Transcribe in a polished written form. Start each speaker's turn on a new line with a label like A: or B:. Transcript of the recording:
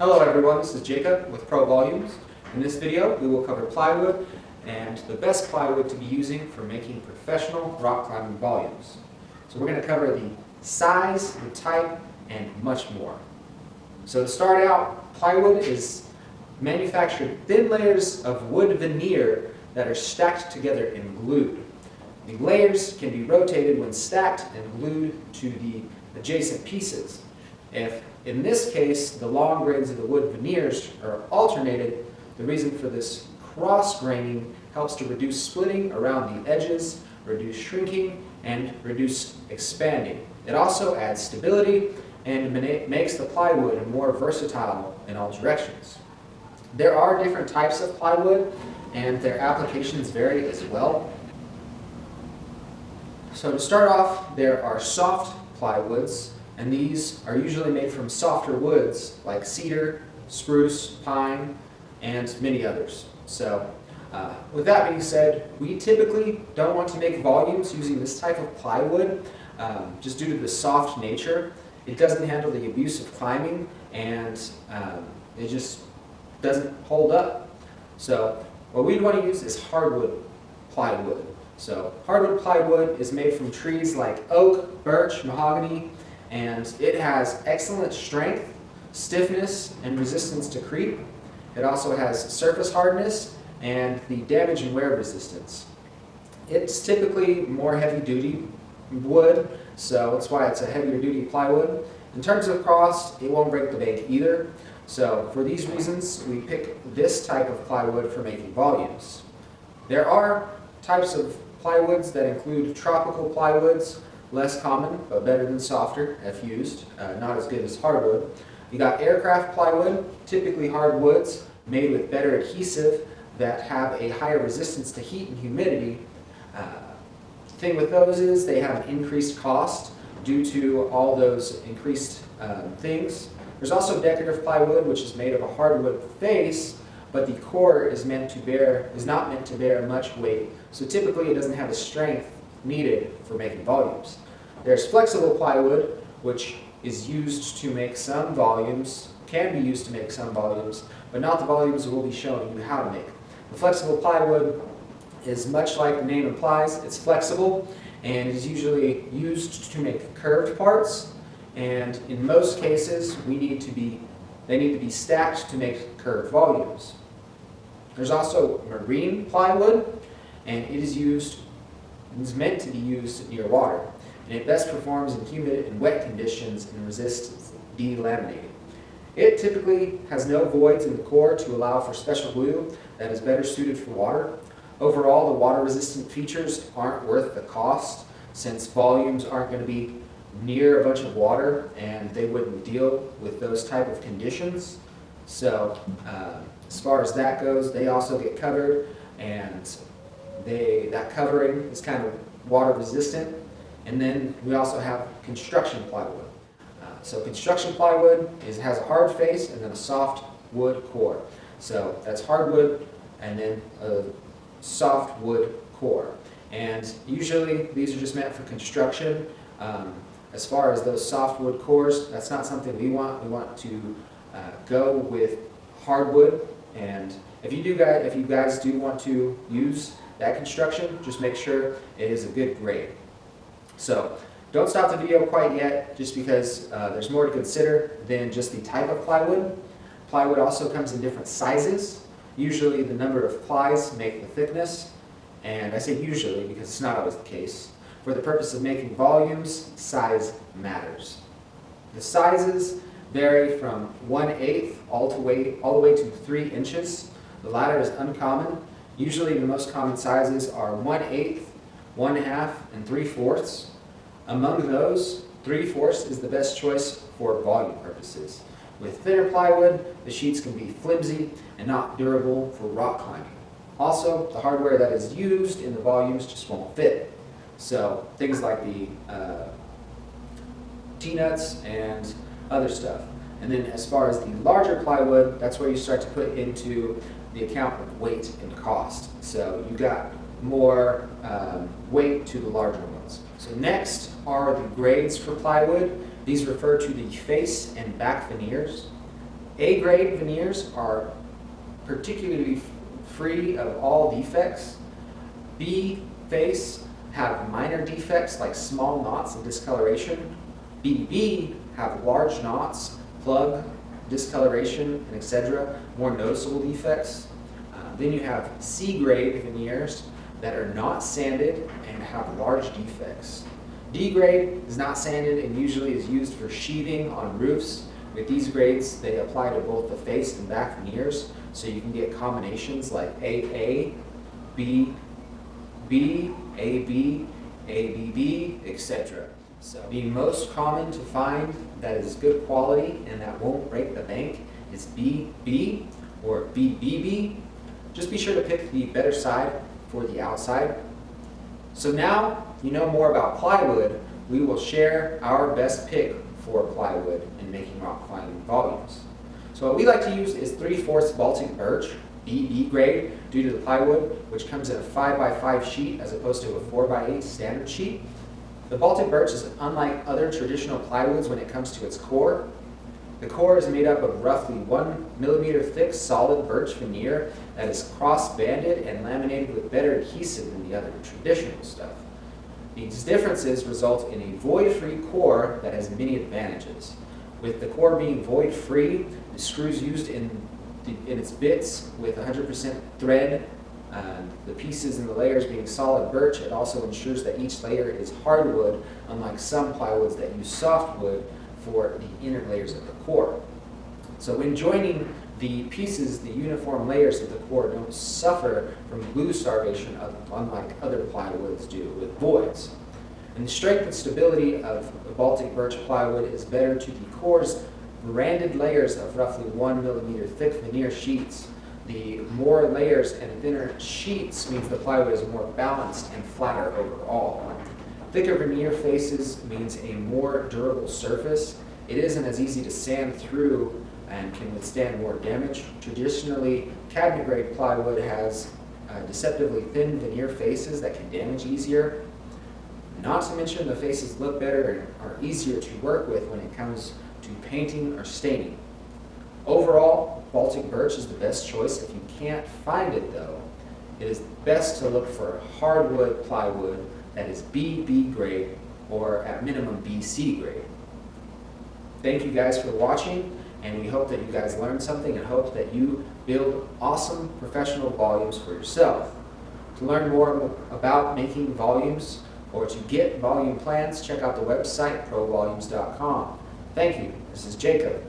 A: Hello everyone, this is Jacob with Pro Volumes. In this video we will cover plywood and the best plywood to be using for making professional rock climbing volumes. So we're going to cover the size, the type, and much more. So to start out, plywood is manufactured thin layers of wood veneer that are stacked together and glued. The layers can be rotated when stacked and glued to the adjacent pieces. If, in this case, the long grains of the wood veneers are alternated, the reason for this cross-graining helps to reduce splitting around the edges, reduce shrinking, and reduce expanding. It also adds stability and makes the plywood more versatile in all directions. There are different types of plywood, and their applications vary as well. So to start off, there are soft plywoods, and these are usually made from softer woods like cedar, spruce, pine, and many others. So with that being said, we typically don't want to make volumes using this type of plywood just due to the soft nature. It doesn't handle the abuse of climbing, and it just doesn't hold up. So what we'd want to use is hardwood plywood. So hardwood plywood is made from trees like oak, birch, mahogany, and it has excellent strength, stiffness, and resistance to creep. It also has surface hardness and the damage and wear resistance. It's typically more heavy-duty wood, so that's why it's a heavier-duty plywood. In terms of cost, it won't break the bank either. So for these reasons, we pick this type of plywood for making volumes. There are types of plywoods that include tropical plywoods, less common, but better than softer if used, not as good as hardwood. You got aircraft plywood, typically hardwoods, made with better adhesive that have a higher resistance to heat and humidity. The thing with those is they have an increased cost due to all those increased things. There's also decorative plywood, which is made of a hardwood face, but the core is not meant to bear much weight, so typically it doesn't have the strength needed for making volumes. There's flexible plywood, which is used to make some volumes, can be used to make some volumes, but not the volumes we'll be showing you how to make. The flexible plywood is much like the name implies. It's flexible, and it is usually used to make curved parts, and in most cases they need to be stacked to make curved volumes. There's also marine plywood, and it is meant to be used near water, and it best performs in humid and wet conditions and resists delaminating. It typically has no voids in the core to allow for special glue that is better suited for water. Overall, the water-resistant features aren't worth the cost, since volumes aren't going to be near a bunch of water and they wouldn't deal with those type of conditions. So as far as that goes, they also get covered, and that covering is kind of water resistant. And then we also have construction plywood. So construction plywood has a hard face and then a soft wood core. So that's hardwood and then a soft wood core. And usually these are just meant for construction. As far as those softwood cores, that's not something we want. We want to go with hardwood. And if you guys do want to use that construction, just make sure it is a good grade. So don't stop the video quite yet, just because there's more to consider than just the type of plywood. Plywood also comes in different sizes. Usually the number of plies make the thickness, and I say usually because it's not always the case. For the purpose of making volumes, size matters. The sizes vary from 1/8 all the way to 3 inches. The latter is uncommon. Usually the most common sizes are 1/8, 1/2, and 3/4. Among those, 3/4 is the best choice for volume purposes. With thinner plywood, the sheets can be flimsy and not durable for rock climbing. Also, the hardware that is used in the volumes just won't fit. So things like the T-nuts and other stuff. And then as far as the larger plywood, that's where you start to put into the account of weight and cost. So you got more weight to the larger ones. So next are the grades for plywood. These refer to the face and back veneers. A-grade veneers are particularly free of all defects. B face have minor defects like small knots and discoloration. BB have large knots, plug, discoloration, and etc., more noticeable defects. Then you have C-grade veneers that are not sanded and have large defects. D-grade is not sanded and usually is used for sheathing on roofs. With these grades, they apply to both the face and back veneers, so you can get combinations like AA, B, B, AB, ABB, etc. So the most common to find that is good quality and that won't break the bank is BB or BBB. Just be sure to pick the better side for the outside. So now you know more about plywood, we will share our best pick for plywood in making rock climbing volumes. So what we like to use is 3/4 Baltic birch, BB grade, due to the plywood, which comes in a 5x5 sheet as opposed to a 4x8 standard sheet. The Baltic birch is unlike other traditional plywoods when it comes to its core. The core is made up of roughly 1 millimeter thick solid birch veneer that is cross-banded and laminated with better adhesive than the other traditional stuff. These differences result in a void-free core that has many advantages. With the core being void-free, the screws used in its bits with 100% thread, the pieces and the layers being solid birch, it also ensures that each layer is hardwood, unlike some plywoods that use softwood for the inner layers of the core. So when joining the pieces, the uniform layers of the core don't suffer from glue starvation unlike other plywoods do with voids. And the strength and stability of the Baltic birch plywood is better to the core's randed layers of roughly 1 millimeter thick veneer sheets. The more layers and thinner sheets means the plywood is more balanced and flatter overall. Thicker veneer faces means a more durable surface. It isn't as easy to sand through and can withstand more damage. Traditionally, cabinet grade plywood has deceptively thin veneer faces that can damage easier. Not to mention the faces look better and are easier to work with when it comes to painting or staining. Overall, Baltic birch is the best choice. If you can't find it though, it is best to look for a hardwood plywood that is BB grade or at minimum BC grade. Thank you guys for watching, and we hope that you guys learned something and hope that you build awesome professional volumes for yourself. To learn more about making volumes or to get volume plans, check out the website provolumes.com. Thank you. This is Jacob.